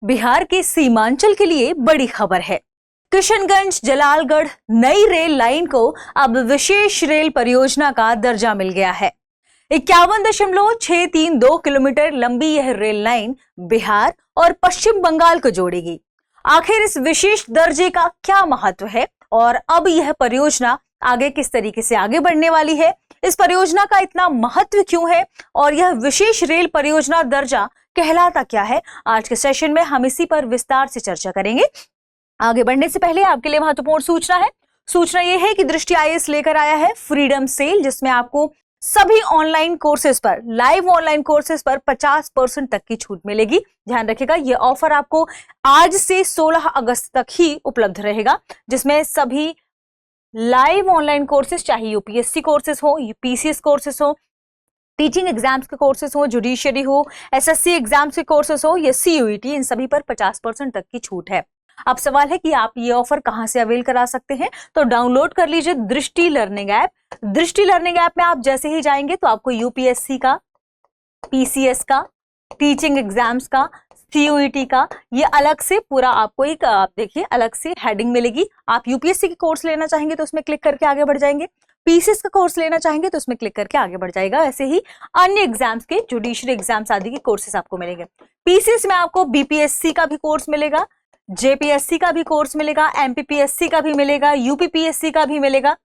बिहार के सीमांचल के लिए बड़ी खबर है। किशनगंज जलालगढ़ नई रेल लाइन को अब विशेष रेल परियोजना का दर्जा मिल गया है। 51.632 किलोमीटर लंबी यह रेल लाइन बिहार और पश्चिम बंगाल को जोड़ेगी। आखिर इस विशेष दर्जे का क्या महत्व है और अब यह परियोजना आगे किस तरीके से आगे बढ़ने वाली है, इस परियोजना का इतना महत्व क्यों है और यह विशेष रेल परियोजना दर्जा कहलाता क्या है, आज के सेशन में हम इसी पर विस्तार से चर्चा करेंगे। आगे बढ़ने से पहले आपके लिए महत्वपूर्ण सूचना है। सूचना यह है कि दृष्टि आईएएस लेकर आया है फ्रीडम सेल, जिसमें आपको सभी ऑनलाइन कोर्सेज पर, लाइव ऑनलाइन कोर्सेज पर 50% तक की छूट मिलेगी। ध्यान रखिएगा, यह ऑफर आपको आज से 16 अगस्त तक ही उपलब्ध रहेगा, जिसमें सभी लाइव ऑनलाइन कोर्सेज, चाहे यूपीएससी कोर्सेज हो, पीसीएस कोर्सेज हो, टीचिंग एग्जाम्स के कोर्सेज हो, जुडिशियरी हो, एसएससी एग्जाम्स के कोर्सेज हो या सीयूईटी, इन सभी पर 50% तक की छूट है। अब सवाल है कि आप ये ऑफर कहां से अवेल करा सकते हैं, तो डाउनलोड कर लीजिए दृष्टि लर्निंग ऐप। दृष्टि लर्निंग ऐप में आप जैसे ही जाएंगे तो आपको यूपीएससी का, पीसीएस का, टीचिंग एग्जाम्स का, सीयूईटी का, ये अलग से पूरा आपको एक आप देखिए अलग से हेडिंग मिलेगी। आप यूपीएससी के कोर्स लेना चाहेंगे तो उसमें क्लिक करके आगे बढ़ जाएंगे, पीसीएस का कोर्स लेना चाहेंगे तो उसमें क्लिक करके आगे बढ़ जाएगा। ऐसे ही अन्य एग्जाम्स के, जुडिशियरी एग्जाम्स आदि के कोर्सेज आपको मिलेंगे। पीसीएस में आपको बीपीएससी का भी कोर्स मिलेगा, जेपीएससी का भी कोर्स मिलेगा, एमपीपीएससी का भी मिलेगा, यूपीपीएससी का भी मिलेगा,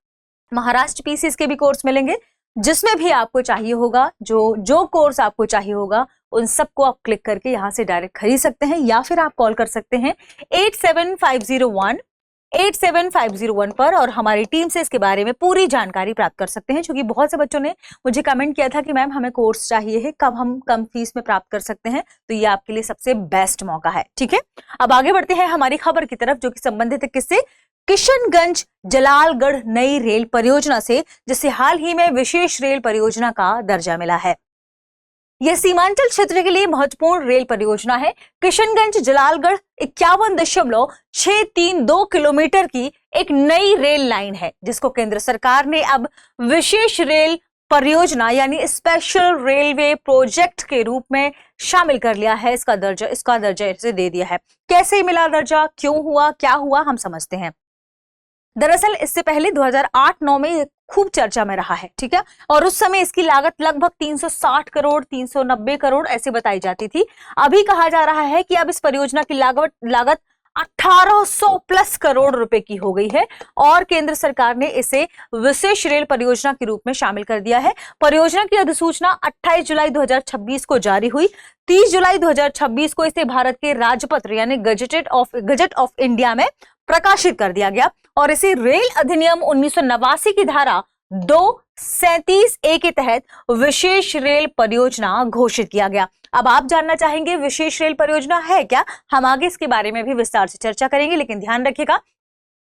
महाराष्ट्र पीसीएस के भी कोर्स मिलेंगे। जिसमें भी आपको चाहिए होगा, जो कोर्स आपको चाहिए होगा, उन सबको आप क्लिक करके यहां से डायरेक्ट खरीद सकते हैं, या फिर आप कॉल कर सकते हैं 87501 पर और हमारी टीम से इसके बारे में पूरी जानकारी प्राप्त कर सकते हैं। क्योंकि बहुत से बच्चों ने मुझे कमेंट किया था कि मैम हमें कोर्स चाहिए है, कब हम कम फीस में प्राप्त कर सकते हैं, तो ये आपके लिए सबसे बेस्ट मौका है। ठीक है, अब आगे बढ़ते हैं हमारी खबर की तरफ, जो कि संबंधित है किससे, किशनगंज जलालगढ़ नई रेल परियोजना से, जिसे हाल ही में विशेष रेल परियोजना का दर्जा मिला है। यह सीमांचल क्षेत्र के लिए महत्वपूर्ण रेल परियोजना है। किशनगंज जलालगढ़ 51.632 किलोमीटर की एक नई रेल लाइन है, जिसको केंद्र सरकार ने अब विशेष रेल परियोजना यानी स्पेशल रेलवे प्रोजेक्ट के रूप में शामिल कर लिया है। इसका दर्जा इसे दे दिया है। कैसे मिला दर्जा, क्यों हुआ, क्या हुआ, हम समझते हैं। दरअसल इससे पहले 2008-9 में खूब चर्चा में रहा है, ठीक है, और उस समय इसकी लागत लगभग 360 करोड़ 390 करोड़ ऐसे बताई जाती थी। अभी कहा जा रहा है कि अब इस परियोजना की लागत 1800 प्लस करोड़ रुपए की हो गई है और केंद्र सरकार ने इसे विशेष रेल परियोजना के रूप में शामिल कर दिया है। परियोजना की अधिसूचना 28 जुलाई 2026 को जारी हुई। 30 जुलाई 2026 को इसे भारत के राजपत्र यानी गजट ऑफ इंडिया में प्रकाशित कर दिया गया और इसे रेल अधिनियम 1989 की धारा 237A के तहत विशेष रेल परियोजना घोषित किया गया। अब आप जानना चाहेंगे विशेष रेल परियोजना है क्या, हम आगे इसके बारे में भी विस्तार से चर्चा करेंगे, लेकिन ध्यान रखिएगा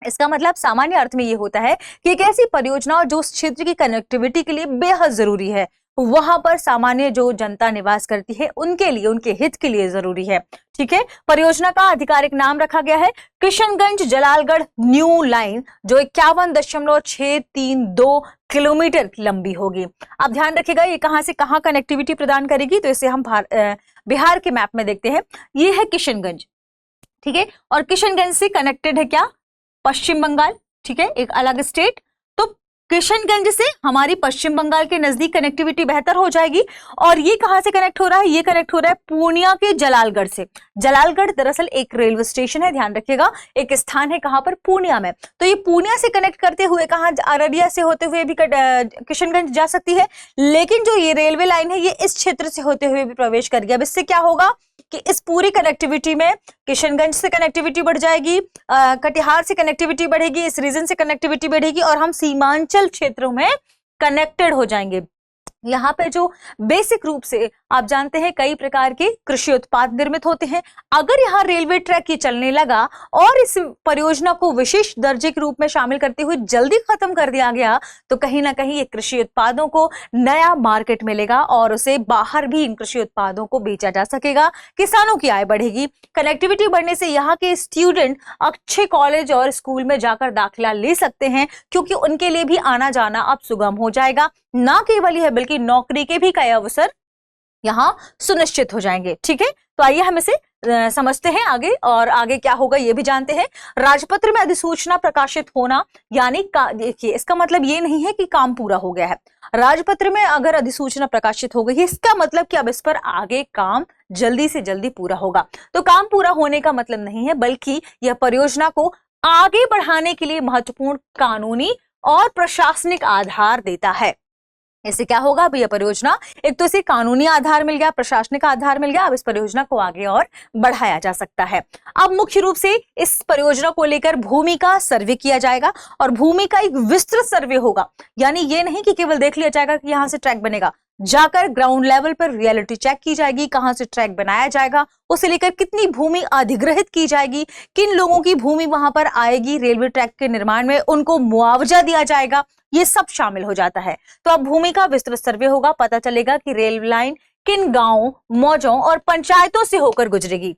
इसका मतलब सामान्य अर्थ में ये होता है कि एक ऐसी परियोजना जो उस क्षेत्र की कनेक्टिविटी के लिए बेहद जरूरी है, वहां पर सामान्य जो जनता निवास करती है उनके लिए, उनके हित के लिए जरूरी है। ठीक है, परियोजना का आधिकारिक नाम रखा गया है किशनगंज जलालगढ़ न्यू लाइन, जो 51.632 किलोमीटर लंबी होगी। अब ध्यान रखिएगा ये कहां से कहां कनेक्टिविटी प्रदान करेगी, तो इसे हम बिहार के मैप में देखते हैं। ये है किशनगंज, ठीक है, और किशनगंज से कनेक्टेड है क्या, पश्चिम बंगाल, ठीक है, एक अलग स्टेट। तो किशनगंज से हमारी पश्चिम बंगाल के नजदीक कनेक्टिविटी बेहतर हो जाएगी। और ये कहां से कनेक्ट हो रहा है, ये कनेक्ट हो रहा है पूर्णिया के जलालगढ़ से। जलालगढ़ दरअसल एक रेलवे स्टेशन है, ध्यान रखिएगा, एक स्थान है कहां पर, पूर्णिया में। तो ये पूर्णिया से कनेक्ट करते हुए कहां, अररिया से होते हुए भी किशनगंज जा सकती है, लेकिन जो ये रेलवे लाइन है ये इस क्षेत्र से होते हुए भी प्रवेश कर गया। अब इससे क्या होगा कि इस पूरी कनेक्टिविटी में किशनगंज से कनेक्टिविटी बढ़ जाएगी, कटिहार से कनेक्टिविटी बढ़ेगी, इस रीजन से कनेक्टिविटी बढ़ेगी और हम सीमांचल क्षेत्रों में कनेक्टेड हो जाएंगे। यहाँ पे जो बेसिक रूप से आप जानते हैं कई प्रकार के कृषि उत्पाद निर्मित होते हैं। अगर यहाँ रेलवे ट्रैक ये चलने लगा और इस परियोजना को विशेष दर्जे के रूप में शामिल करते हुए जल्दी खत्म कर दिया गया, तो कहीं ना कहीं ये कृषि उत्पादों को नया मार्केट मिलेगा और उसे बाहर भी इन कृषि उत्पादों को बेचा जा सकेगा, किसानों की आय बढ़ेगी। कनेक्टिविटी बढ़ने से यहाँ के स्टूडेंट अच्छे कॉलेज और स्कूल में जाकर दाखिला ले सकते हैं, क्योंकि उनके लिए भी आना जाना अब सुगम हो जाएगा। ना केवल यह बल्कि नौकरी के भी कई अवसर यहाँ सुनिश्चित हो जाएंगे। ठीक है, तो आइए हम इसे समझते हैं आगे, और आगे क्या होगा ये भी जानते हैं। राजपत्र में अधिसूचना प्रकाशित होना, यानी देखिए इसका मतलब ये नहीं है कि काम पूरा हो गया है। राजपत्र में अगर अधिसूचना प्रकाशित हो गई है, इसका मतलब कि अब इस पर आगे काम जल्दी से जल्दी पूरा होगा। तो काम पूरा होने का मतलब नहीं है, बल्कि यह परियोजना को आगे बढ़ाने के लिए महत्वपूर्ण कानूनी और प्रशासनिक आधार देता है। इससे क्या होगा, अब यह परियोजना, एक तो इसे कानूनी आधार मिल गया, प्रशासनिक आधार मिल गया, अब इस परियोजना को आगे और बढ़ाया जा सकता है। अब मुख्य रूप से इस परियोजना को लेकर भूमि का सर्वे किया जाएगा, और भूमि का एक विस्तृत सर्वे होगा। यानी ये नहीं कि केवल देख लिया जाएगा कि यहां से ट्रैक बनेगा, जाकर ग्राउंड लेवल पर रियलिटी चेक की जाएगी, कहां से ट्रैक बनाया जाएगा, उसे लेकर कितनी भूमि अधिग्रहित की जाएगी, किन लोगों की भूमि वहां पर आएगी रेलवे ट्रैक के निर्माण में, उनको मुआवजा दिया जाएगा, ये सब शामिल हो जाता है। तो अब भूमि का विस्तृत सर्वे होगा, पता चलेगा कि रेल लाइन किन गांवों, मौजों और पंचायतों से होकर गुजरेगी।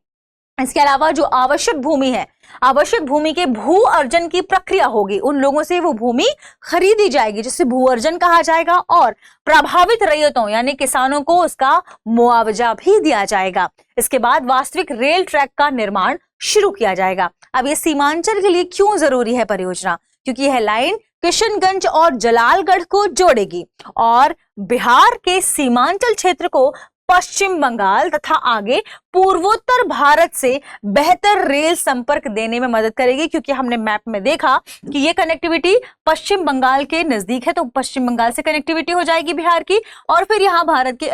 इसके अलावा जो आवश्यक भूमि है, आवश्यक भूमि के भू अर्जन की प्रक्रिया होगी, उन लोगों से वो भूमि खरीदी जाएगी जिसे भू अर्जन कहा जाएगा, और प्रभावित रैयतों यानी किसानों को उसका मुआवजा भी दिया जाएगा। इसके बाद वास्तविक रेल ट्रैक का निर्माण शुरू किया जाएगा। अब ये सीमांचल के लिए क्यों जरूरी है परियोजना, क्योंकि यह लाइन किशनगंज और जलालगढ़ को जोड़ेगी और बिहार के सीमांचल क्षेत्र को पश्चिम बंगाल तथा आगे पूर्वोत्तर भारत से बेहतर रेल संपर्क देने में मदद करेगी। क्योंकि हमने मैप में देखा कि ये कनेक्टिविटी पश्चिम बंगाल के नजदीक है, तो पश्चिम बंगाल से कनेक्टिविटी हो जाएगी बिहार की, और फिर यहाँ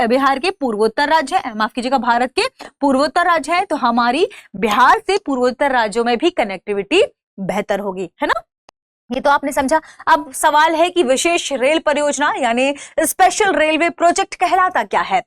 बिहार के पूर्वोत्तर राज्य है, माफ कीजिएगा, भारत के पूर्वोत्तर राज्य है, तो हमारी बिहार से पूर्वोत्तर राज्यों में भी कनेक्टिविटी बेहतर होगी, है ना। ये तो आपने समझा। अब सवाल है कि विशेष रेल परियोजना यानी स्पेशल रेलवे प्रोजेक्ट कहलाता क्या है।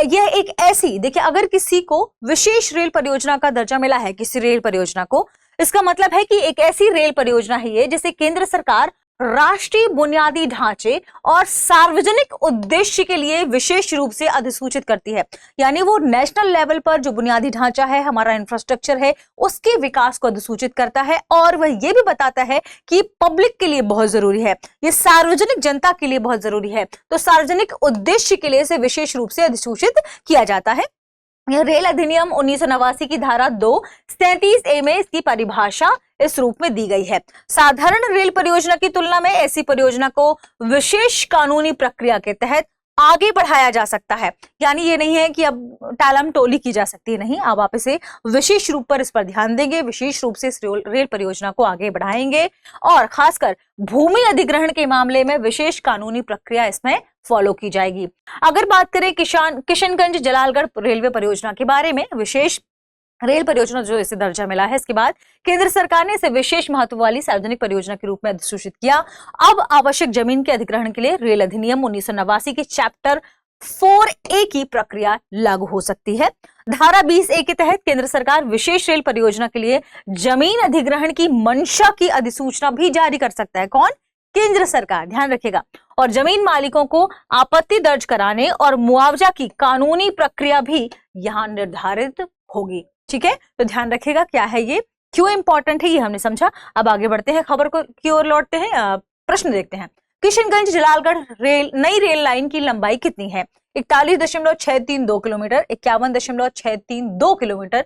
यह एक ऐसी, देखिए, अगर किसी को विशेष रेल परियोजना का दर्जा मिला है, किसी रेल परियोजना को, इसका मतलब है कि एक ऐसी रेल परियोजना है ये जिसे केंद्र सरकार राष्ट्रीय बुनियादी ढांचे और सार्वजनिक उद्देश्य के लिए विशेष रूप से अधिसूचित करती है। यानी वो नेशनल लेवल पर जो बुनियादी ढांचा है, हमारा इंफ्रास्ट्रक्चर है, उसके विकास को अधिसूचित करता है, और वह ये भी बताता है कि पब्लिक के लिए बहुत जरूरी है, ये सार्वजनिक जनता के लिए बहुत जरूरी है, तो सार्वजनिक उद्देश्य के लिए इसे विशेष रूप से अधिसूचित किया जाता है। यह रेल अधिनियम 1989 की धारा 2-37A में इसकी परिभाषा इस रूप में दी गई है। साधारण रेल परियोजना की तुलना में ऐसी परियोजना को विशेष कानूनी प्रक्रिया के तहत आगे बढ़ाया जा सकता है। यानी ये नहीं है कि अब टालम टोली की जा सकती है, नहीं, अब आप इसे विशेष रूप पर इस पर ध्यान देंगे, विशेष रूप से इस रेल परियोजना को आगे बढ़ाएंगे, और खासकर भूमि अधिग्रहण के मामले में विशेष कानूनी प्रक्रिया इसमें फॉलो की जाएगी। अगर बात करें किशनगंज जलालगढ़ रेलवे परियोजना के बारे में, विशेष रेल परियोजना जो इसे दर्जा मिला है, इसके बाद केंद्र सरकार ने इसे विशेष महत्व वाली सार्वजनिक परियोजना के रूप में अधिसूचित किया। अब आवश्यक जमीन के अधिग्रहण के लिए रेल अधिनियम 1989 के चैप्टर 4A की प्रक्रिया लागू हो सकती है। धारा 20A के तहत केंद्र सरकार विशेष रेल परियोजना के लिए जमीन अधिग्रहण की मंशा की अधिसूचना भी जारी कर सकता है। कौन? केंद्र सरकार, ध्यान रखिएगा। और जमीन मालिकों को आपत्ति दर्ज कराने और मुआवजा की कानूनी प्रक्रिया भी यहां निर्धारित होगी। ठीक है, तो ध्यान रखिएगा क्या है ये, क्यों इंपॉर्टेंट है, ये हमने समझा। अब आगे बढ़ते हैं, खबर को की ओर लौटते हैं, प्रश्न देखते हैं। किशनगंज जलालगढ़ नई रेल लाइन की लंबाई कितनी है? 41.632 किलोमीटर, 51.632 किलोमीटर,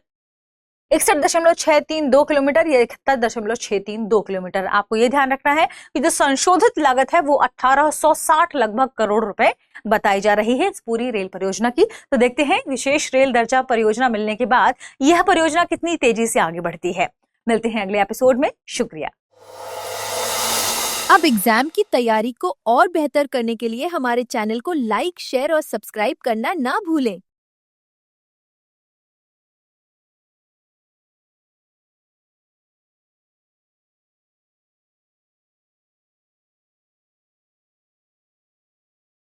61.632 किलोमीटर या 71.632 किलोमीटर। आपको ये ध्यान रखना है कि जो संशोधित लागत है वो 1860 लगभग करोड़ रुपए बताई जा रही है इस पूरी रेल परियोजना की। तो देखते हैं विशेष रेल दर्जा परियोजना मिलने के बाद यह परियोजना कितनी तेजी से आगे बढ़ती है। मिलते हैं अगले एपिसोड में, शुक्रिया। अब एग्जाम की तैयारी को और बेहतर करने के लिए हमारे चैनल को लाइक, शेयर और सब्सक्राइब करना ना भूलें।